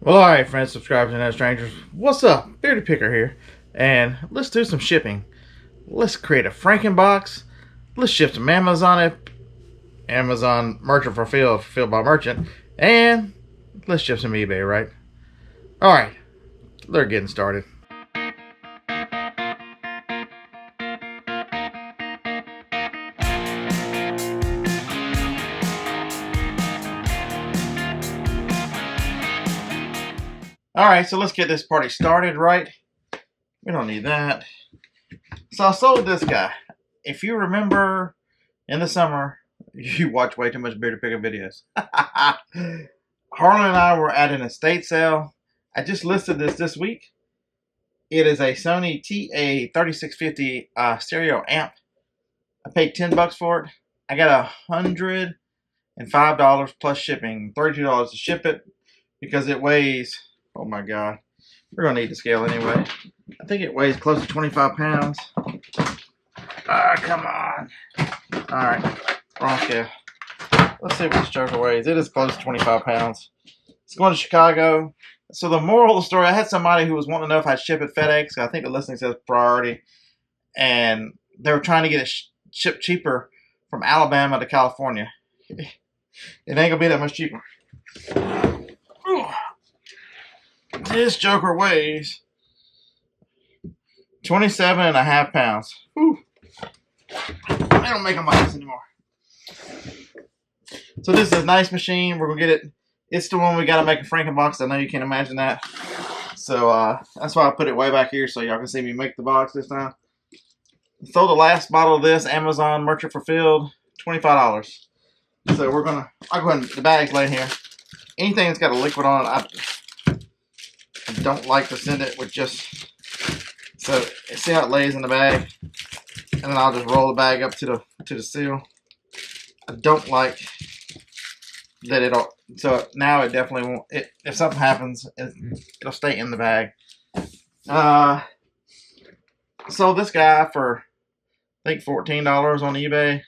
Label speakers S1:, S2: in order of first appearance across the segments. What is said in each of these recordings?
S1: Well, alright, friends, subscribers, and strangers. What's up? Beardy Picker here. And let's do some shipping. Let's create a frankenbox. Let's ship some Amazon merchant fulfilled by merchant. And let's ship some eBay, right? Alright, they're getting started. Alright, so let's get this party started, right? We don't need that. So I sold this guy. If you remember, in the summer, you watch way too much Beardy Picker videos. Harlan and I were at an estate sale. I just listed this week. It is a Sony TA3650 stereo amp. I paid $10 for it. I got $105 plus shipping, $32 to ship it because it weighs, oh my god, we're gonna need the scale anyway. I think it weighs close to 25 pounds. Come on. Alright, wrong scale. Let's see what this joker weighs. It is close to 25 pounds. It's going to Chicago. So the moral of the story, I had somebody who was wanting to know if I'd ship it FedEx. I think the listing says priority. And they were trying to get it shipped cheaper from Alabama to California. It ain't going to be that much cheaper. This joker weighs 27.5 pounds. Whew. They don't make them like this anymore. So this is a nice machine. We're going to get it. It's the one we got to make a frankenbox. I know you can't imagine that. So that's why I put it way back here so y'all can see me make the box this time. Sold the last bottle of this, Amazon merchant fulfilled, $25. So we're going to, I'll go ahead and, the bag's laying here. Anything that's got a liquid on it, I don't like to send it with just, so see how it lays in the bag? And then I'll just roll the bag up to the seal. I don't like that it'll, so now it definitely won't, if something happens, it'll stay in the bag. Sold this guy for, I think, $14 on eBay.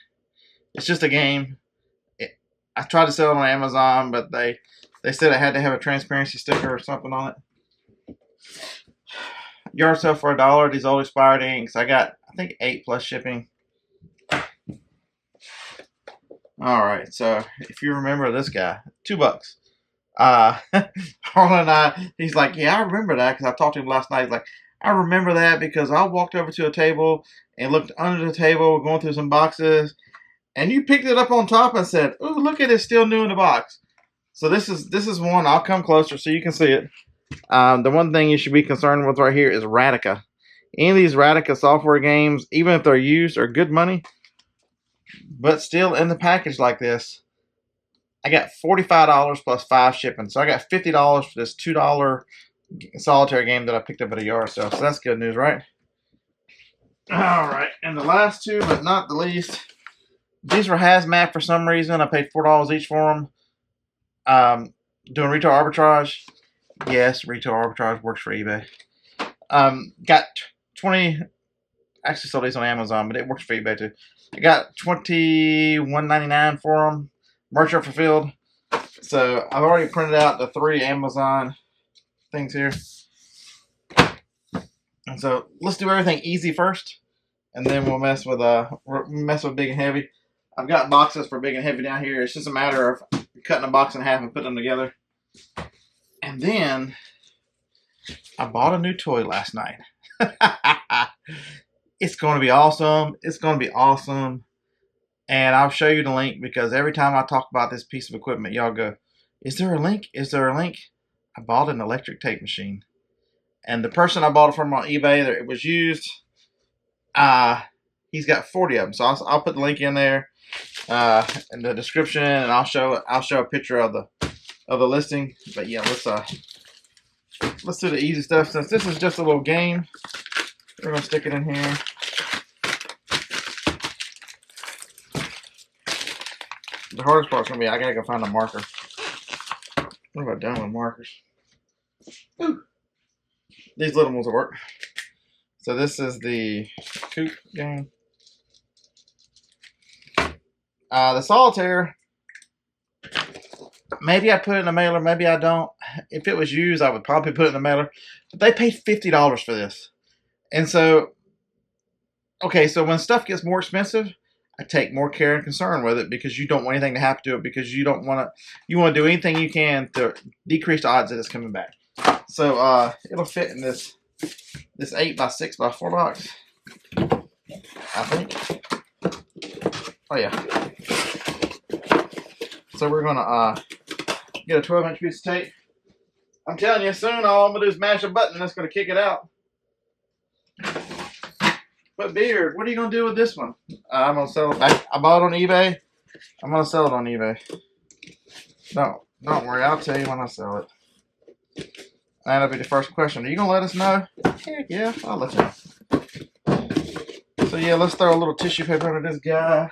S1: It's just a game. I tried to sell it on Amazon, but they said I had to have a transparency sticker or something on it. Yard sale for $1. These old expired inks. I got, I think, 8 plus shipping. Alright, so if you remember this guy, $2. Harlan and I, he's like, yeah, I remember that because I talked to him last night. He's like, I remember that because I walked over to a table and looked under the table, going through some boxes, and you picked it up on top and said, oh, look at it, it's still new in the box. So this is one. I'll come closer so you can see it. The one thing you should be concerned with right here is Radica. Any of these Radica software games, even if they're used, are good money. But still in the package like this, I got $45 plus 5 shipping. So I got $50 for this $2 solitaire game that I picked up at a yard sale. So that's good news, right? Alright, and the last two, but not the least, these were hazmat for some reason. I paid $4 each for them. Doing retail arbitrage. Yes, retail arbitrage works for eBay. Got 20, actually sold these on Amazon, but it works for eBay too. I got $21.99 for them, merchant fulfilled. So I've already printed out the 3 Amazon things here. And so let's do everything easy first, and then we'll mess with big and heavy. I've got boxes for big and heavy down here. It's just a matter of cutting a box in half and putting them together. And then I bought a new toy last night. It's going to be awesome. It's going to be awesome. And I'll show you the link because every time I talk about this piece of equipment, y'all go, is there a link? Is there a link? I bought an electric tape machine. And the person I bought it from on eBay, it was used. He's got 40 of them. So I'll put the link in there in the description, and I'll show a picture of the listing. But yeah, let's do the easy stuff. Since this is just a little game, we're gonna stick it in here. The hardest part's gonna be I gotta go find a marker. What have I done with markers? Ooh. These little ones will work. So this is the coupe game. The solitaire, maybe I put it in a mailer, maybe I don't. if it was used, I would probably put it in the mailer. But they paid $50 for this. And so, okay, so when stuff gets more expensive, I take more care and concern with it because you don't want anything to happen to it because you don't want to, you want to do anything you can to decrease the odds that it's coming back. So it'll fit in this 8x6x4 box, I think. Oh yeah. So we're gonna get a 12-inch piece of tape. I'm telling you, soon all I'm gonna do is mash a button that's gonna kick it out. But Beard, what are you gonna do with this one? I'm gonna sell it. I bought it on eBay. I'm gonna sell it on eBay. Don't worry, I'll tell you when I sell it. That'll be the first question. Are you gonna let us know? Heck yeah, I'll let you know. So yeah, let's throw a little tissue paper under this guy.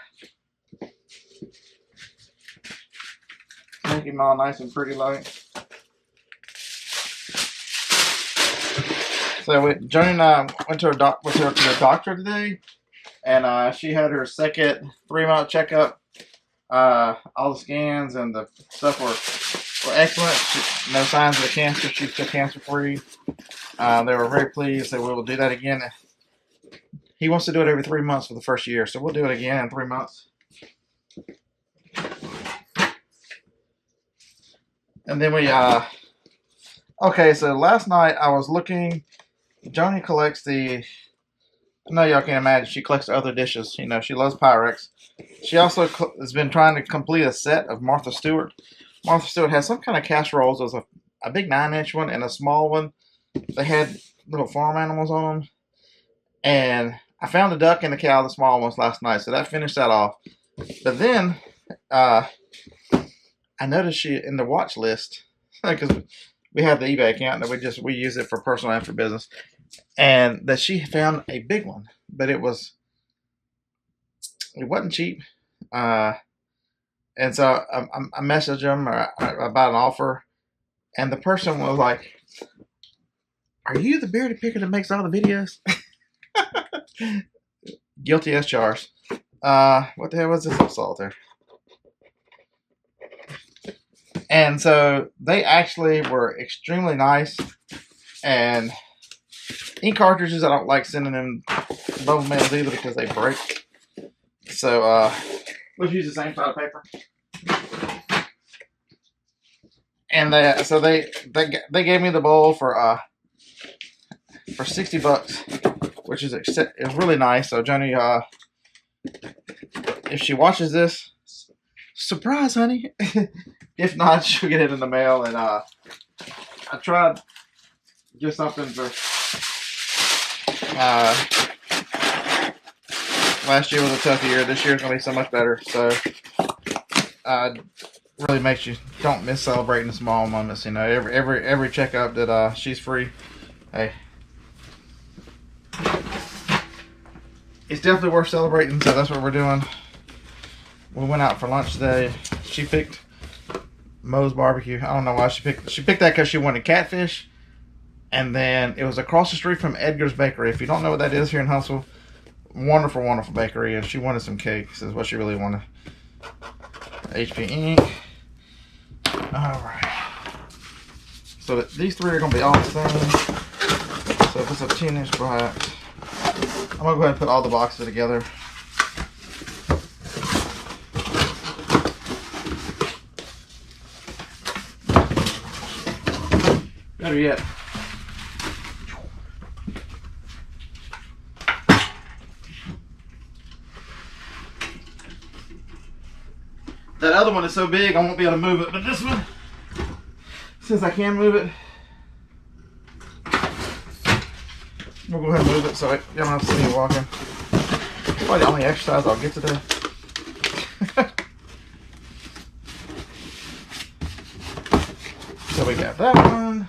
S1: Make him all nice and pretty like. So Joni and I went to the doctor today, and she had her second 3-month checkup. All the scans and the stuff were excellent. No signs of the cancer. She's still cancer free. They were very pleased that we will do that again. He wants to do it every 3 months for the first year, so we'll do it again in 3 months. And then okay, so last night I was looking. Joni collects I know y'all can't imagine, she collects other dishes. You know, she loves Pyrex. She also has been trying to complete a set of Martha Stewart. Martha Stewart has some kind of casseroles. There's a big 9-inch one and a small one. They had little farm animals on them. And I found the duck and the cow, the small ones, last night. So that finished that off. But then I noticed she, in the watch list, because we have the eBay account that we use it for personal and for business, and that she found a big one, but it wasn't cheap. And so I messaged them about an offer, and the person was like, "Are you the bearded picker that makes all the videos?" Guilty as charged. What the hell was this solitaire? And so they actually were extremely nice. And ink cartridges, I don't like sending them bubble mails either because they break. So let's use the same side of paper. And they gave me the bowl for $60, which is really nice. So Joni, if she watches this, surprise, honey. If not, she'll get it in the mail. And I tried to get something for last year was a tough year. This year's gonna be so much better. So really makes you don't miss celebrating the small moments. You know, every checkup that she's free. Hey, it's definitely worth celebrating. So that's what we're doing. We went out for lunch today. She picked Moe's Barbecue. I don't know why she picked that because she wanted catfish, and then it was across the street from Edgar's Bakery. If you don't know what that is here in Huntsville, wonderful, wonderful bakery, and she wanted some cakes. Is what she really wanted. HP ink. All right. So these three are gonna be all the same. So if it's a 10-inch box, I'm gonna go ahead and put all the boxes together. Better yet, that other one is so big I won't be able to move it, but this one, since I can move it, we'll go ahead and move it so you don't have to see me walking. Probably the only exercise I'll get today. So we got that one.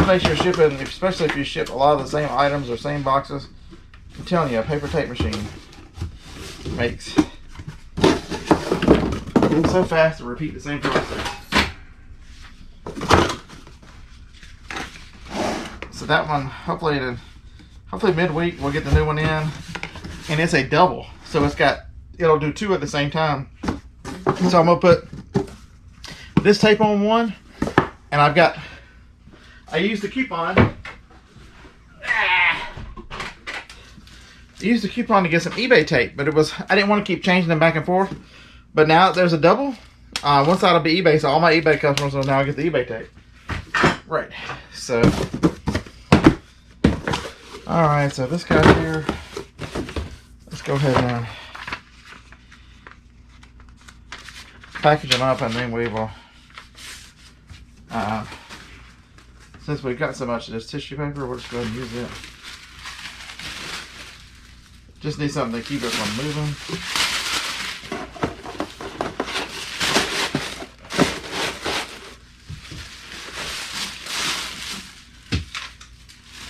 S1: Make sure shipping, especially if you ship a lot of the same items or same boxes. I'm telling you, a paper tape machine makes it so fast to repeat the same process. So that one, hopefully midweek we'll get the new one in, and it's a double, so it'll do two at the same time. So I'm gonna put this tape on one, and I used the coupon. I used the coupon to get some eBay tape, but I didn't want to keep changing them back and forth. But now there's a double. One side will be eBay, so all my eBay customers will now get the eBay tape. Right. So, all right. So this guy here. Let's go ahead and package them up, and then we will. Since we've got so much of this tissue paper, we'll just go ahead and use it. Just need something to keep it from moving.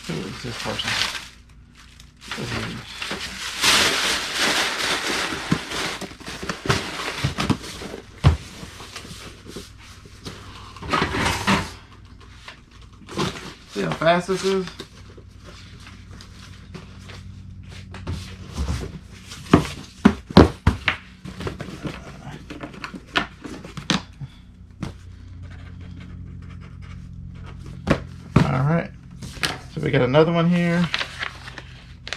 S1: Who is this person? See how fast this is? Alright, so we got another one here.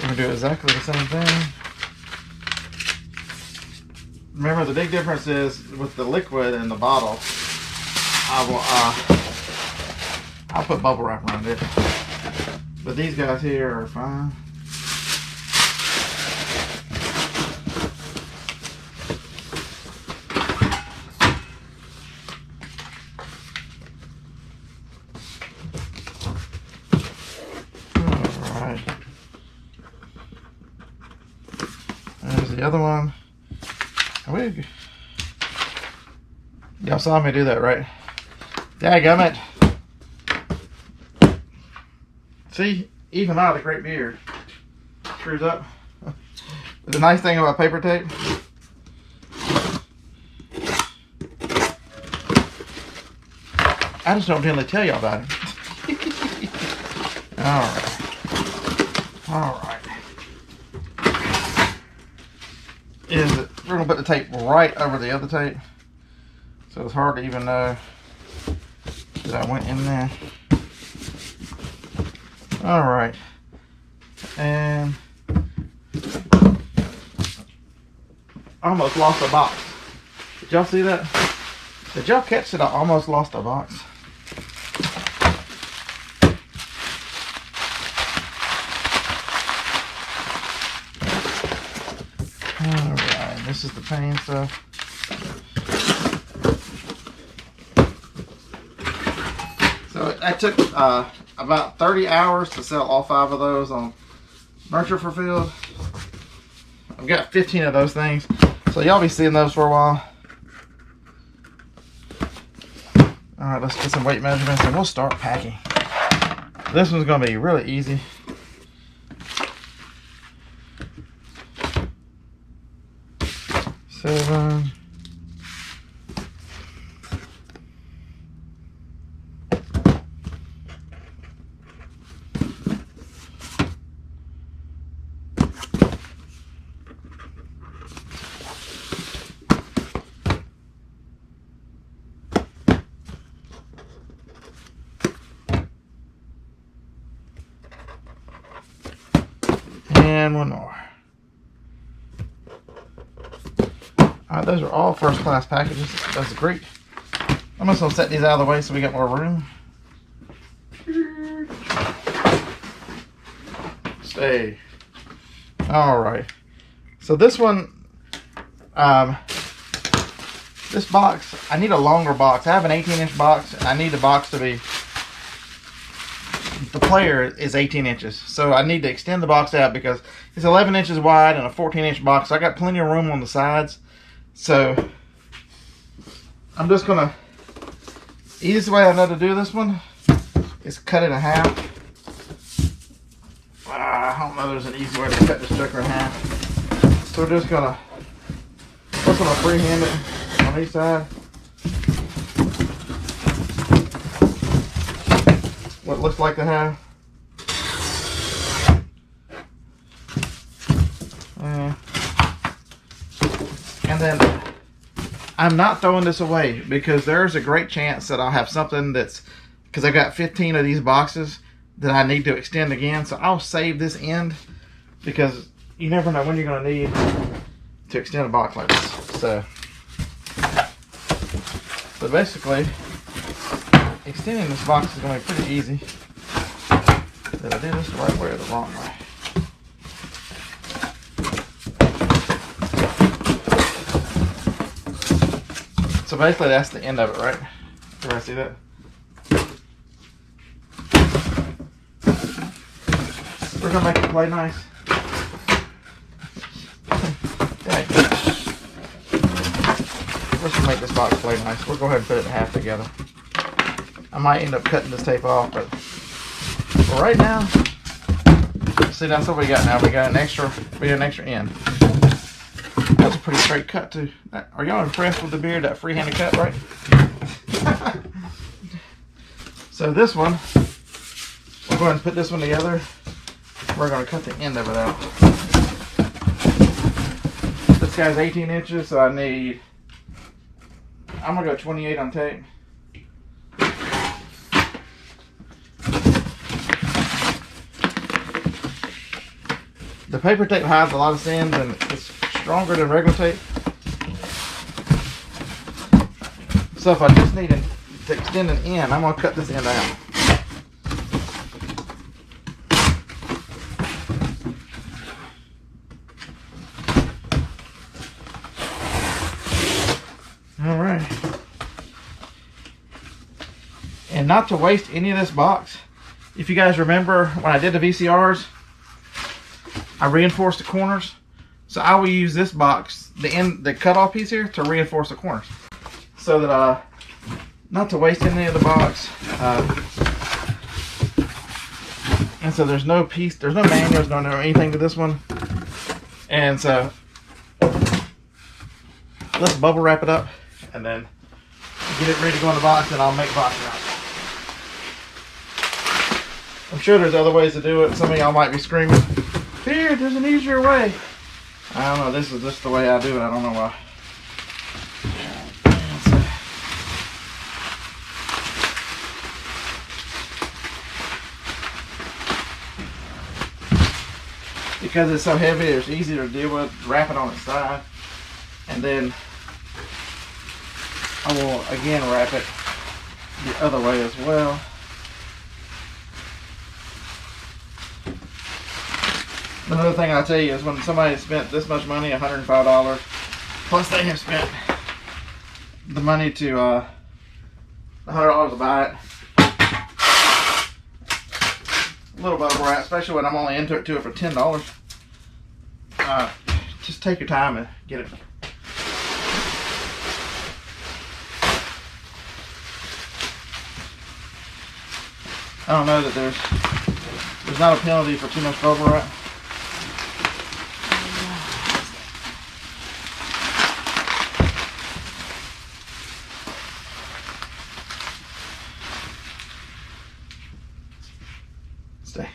S1: We're going to do exactly the same thing. Remember, the big difference is with the liquid in the bottle, I'll put bubble wrap around it. But these guys here are fine. Alright. There's the other one. Y'all saw me do that, right? Dadgummit. See, even out of the great beard screws up. But the nice thing about paper tape, I just don't generally tell y'all about it. Alright. We're gonna put the tape right over the other tape, so it's hard to even know that I went in there. Alright, and I almost lost a box. Did y'all see that? Did y'all catch that I almost lost a box? Alright, this is the pain stuff. So I took about 30 hours to sell all 5 of those on Merchant Fulfilled. I've got 15 of those things, so y'all be seeing those for a while. Alright, let's get some weight measurements and we'll start packing. This one's going to be really easy. Seven. And one more. Alright, those are all first class packages. That's great. I'm just going to set these out of the way so we got more room. Stay. Alright. So this one, this box, I need a longer box. I have an 18-inch box and I need the box to be, the player is 18 inches. So I need to extend the box out because it's 11 inches wide and a 14-inch box. So I got plenty of room on the sides. So I'm just gonna, easiest way I know to do this one is cut it in half. I don't know there's an easy way to cut this sucker in half. So we're just gonna freehand it on each side. What it looks like to have. And then I'm not throwing this away because there's a great chance that I'll have something that's, because I've got 15 of these boxes that I need to extend again. So I'll save this end because you never know when you're going to need to extend a box like this. So basically, extending this box is going to be pretty easy. Did I do this the right way or the wrong way? So basically that's the end of it, right? Everybody see that? We're gonna make it play nice. Let's just make this box play nice. We'll go ahead and put it in half together. I might end up cutting this tape off, but right now, see, that's what we got now. We got an extra end. That's a pretty straight cut too. Are y'all impressed with the beard? That free-handed cut, right? So this one, we'll go ahead and put this one together. We're going to cut the end of it out. This guy's 18 inches, so I'm going to go 28 on tape. The paper tape hides a lot of sins and it's stronger than regular tape. So if I just need to extend an end, I'm going to cut this end out. Alright. And not to waste any of this box, if you guys remember when I did the VCRs, I reinforced the corners. So I will use this box, the cutoff piece here, to reinforce the corners. So that, not to waste any of the box. And so there's no manuals, no anything to this one. And so, let's bubble wrap it up and then get it ready to go in the box, and I'll make box wrap. I'm sure there's other ways to do it. Some of y'all might be screaming, "Here, there's an easier way." I don't know, this is just the way I do it. I don't know why. Because it's so heavy, it's easier to deal with. Wrap it on its side. And then I will again wrap it the other way as well. Another thing I'll tell you is when somebody spent this much money, $105, plus they have spent the money to $100 to buy it. A little bubble wrap, especially when I'm only into it for $10. Just take your time and get it. I don't know that there's not a penalty for too much bubble wrap. Stay.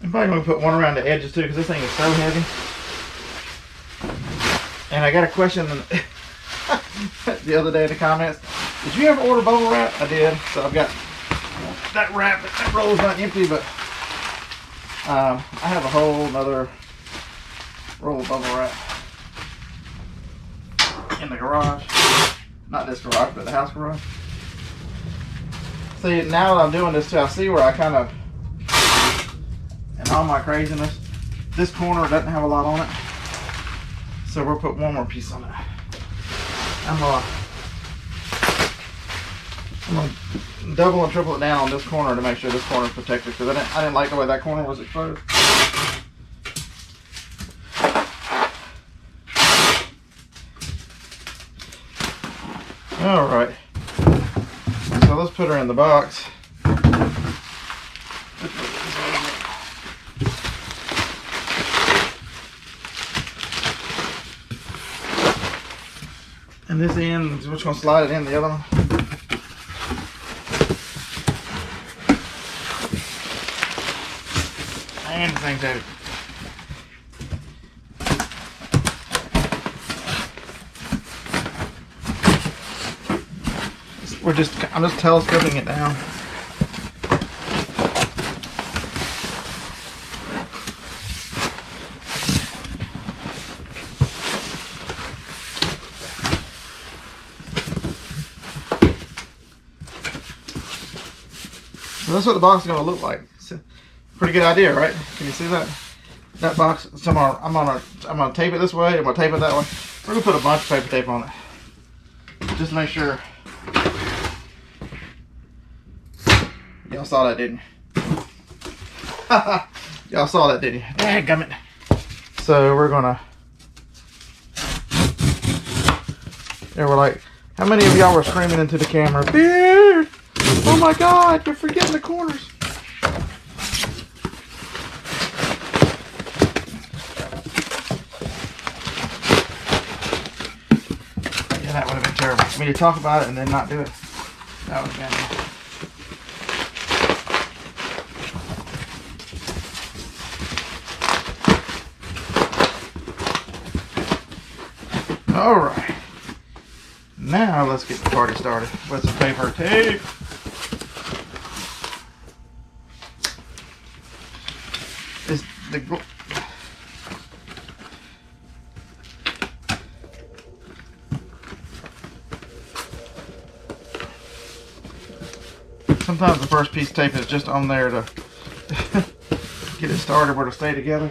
S1: I'm probably going to put one around the edges too, because this thing is so heavy. And I got a question the other day in the comments. Did you ever order bubble wrap? I did. So I've got that wrap. That roll's not empty, but I have a whole nother roll of bubble wrap in the garage. Not this garage, but the house garage. See, now that I'm doing this too, I see where I kind of, in all my craziness, this corner doesn't have a lot on it. So we'll put one more piece on it. I'm gonna double and triple it down on this corner to make sure this corner is protected, because I didn't like the way that corner was exposed. All right. So let's put her in the box. And this end, we're just going to slide it in the other one. And the thing's heavy. I'm just telescoping it down. So that's what the box is going to look like. It's a pretty good idea, right? Can you see that? That box. So I'm gonna tape it this way. I'm gonna tape it that way. We're gonna put a bunch of paper tape on it, just to make sure. Y'all saw that, didn't you? Y'all saw that, didn't you? Dadgummit. So we're gonna. They were like, how many of y'all were screaming into the camera? Beard! Oh my God! You're forgetting the corners. That would have been terrible. For me to talk about it and then not do it. That would have been. Alright. Now let's get the party started with some paper tape. Sometimes the first piece of tape is just on there to get it started where to stay together.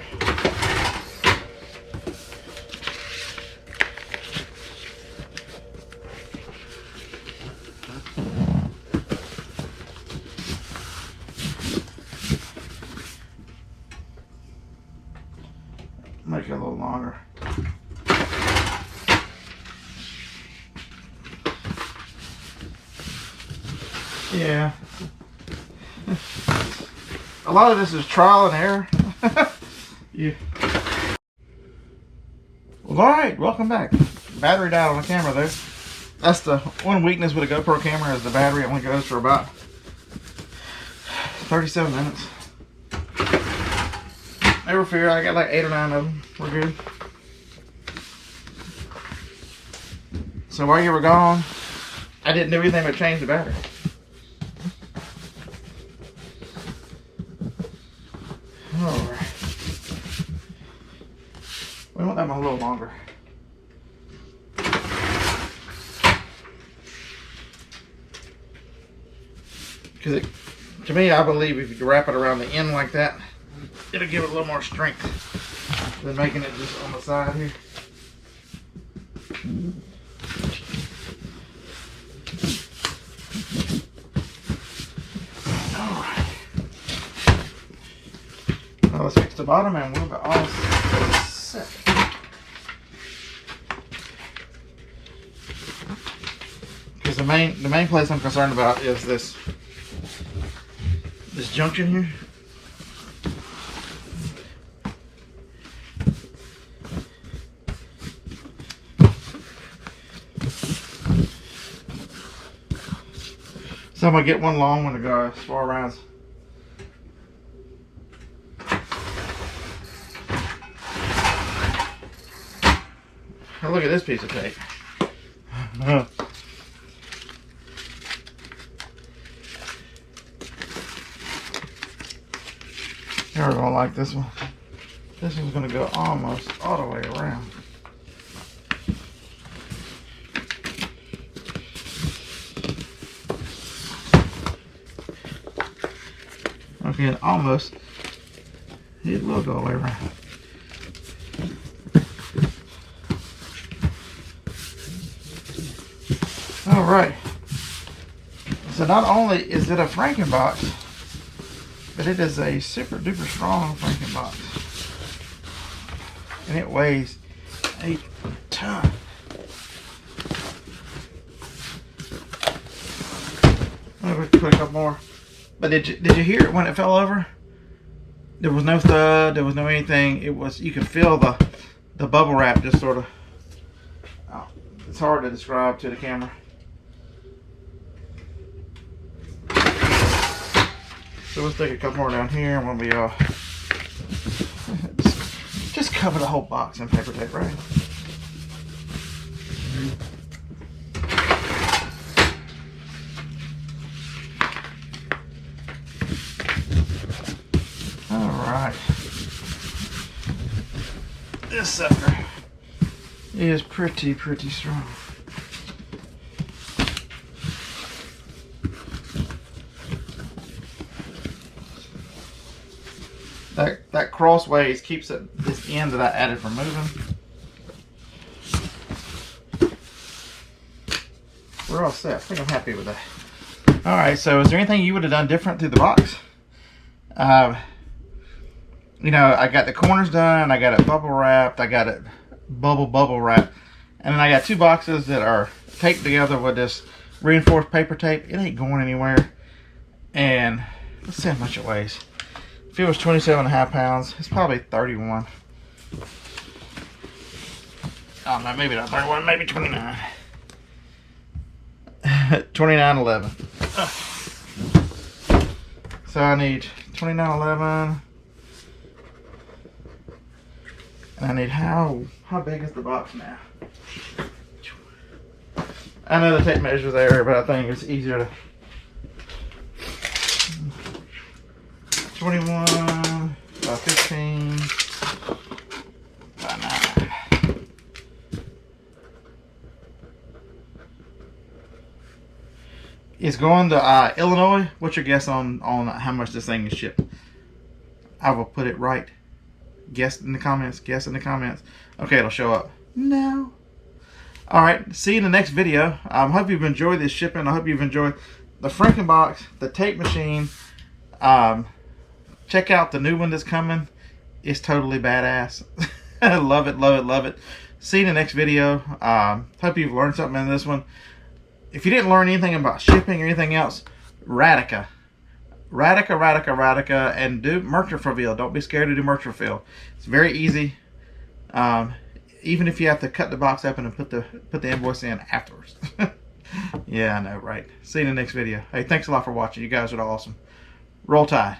S1: Make it a little longer. Yeah. A lot of this is trial and error. Yeah. Well, alright, welcome back. Battery died on the camera there. That's the one weakness with a GoPro camera, is the battery only goes for about 37 minutes. Never fear, I got like 8 or 9 of them. We're good. So while you were gone, I didn't do anything but change the battery. Alright. We want them a little longer. Because to me, I believe if you wrap it around the end like that, it'll give it a little more strength than making it just on the side here. Alright. Now let's fix the bottom and we'll be all set. Because the main place I'm concerned about is this junction here. So I'm gonna get one long one to go as far around. Now look at this piece of tape. You're gonna like this one. This one's gonna go almost all the way around. Okay, almost. It will go all the way around. All right. So not only is it a Franken box, but it is a super duper strong Franken box. And it weighs a ton. Maybe put a couple more. But did you hear it when it fell over? There was no thud, there was no anything. It was, you could feel the bubble wrap just sort of, oh, it's hard to describe to the camera. So let's take a couple more down here and we'll be just cover the whole box in paper tape, right? right. This sucker is pretty strong. That crossways keeps this end that I added from moving. We're all set. I think I'm happy with that. All right, so is there anything you would have done different through the box? You know, I got the corners done. I got it bubble wrapped. I got it bubble wrapped. And then I got 2 boxes that are taped together with this reinforced paper tape. It ain't going anywhere. And let's see how much it weighs. If it was 27.5 pounds, it's probably 31. Oh no, maybe not 31, maybe 29. 29.11. So I need 29.11. And I need how big is the box now? I know the tape measure there, but I think it's easier to 21 by 15 by 9. It's going to Illinois. What's your guess on how much this thing is shipped? I will put it right. Guess in the comments. Guess in the comments. Okay, it'll show up. No. Alright, see you in the next video. I hope you've enjoyed this shipping. I hope you've enjoyed the frankenbox, the tape machine. Check out the new one that's coming. It's totally badass. I love it, love it, love it. See you in the next video. Hope you've learned something in this one. If you didn't learn anything about shipping or anything else, Radica, and do merchant reveal. Don't be scared to do merchant reveal. It's very easy. Even if you have to cut the box open and put the invoice in afterwards. Yeah, I know, right? See you in the next video. Hey, thanks a lot for watching. You guys are awesome. Roll Tide.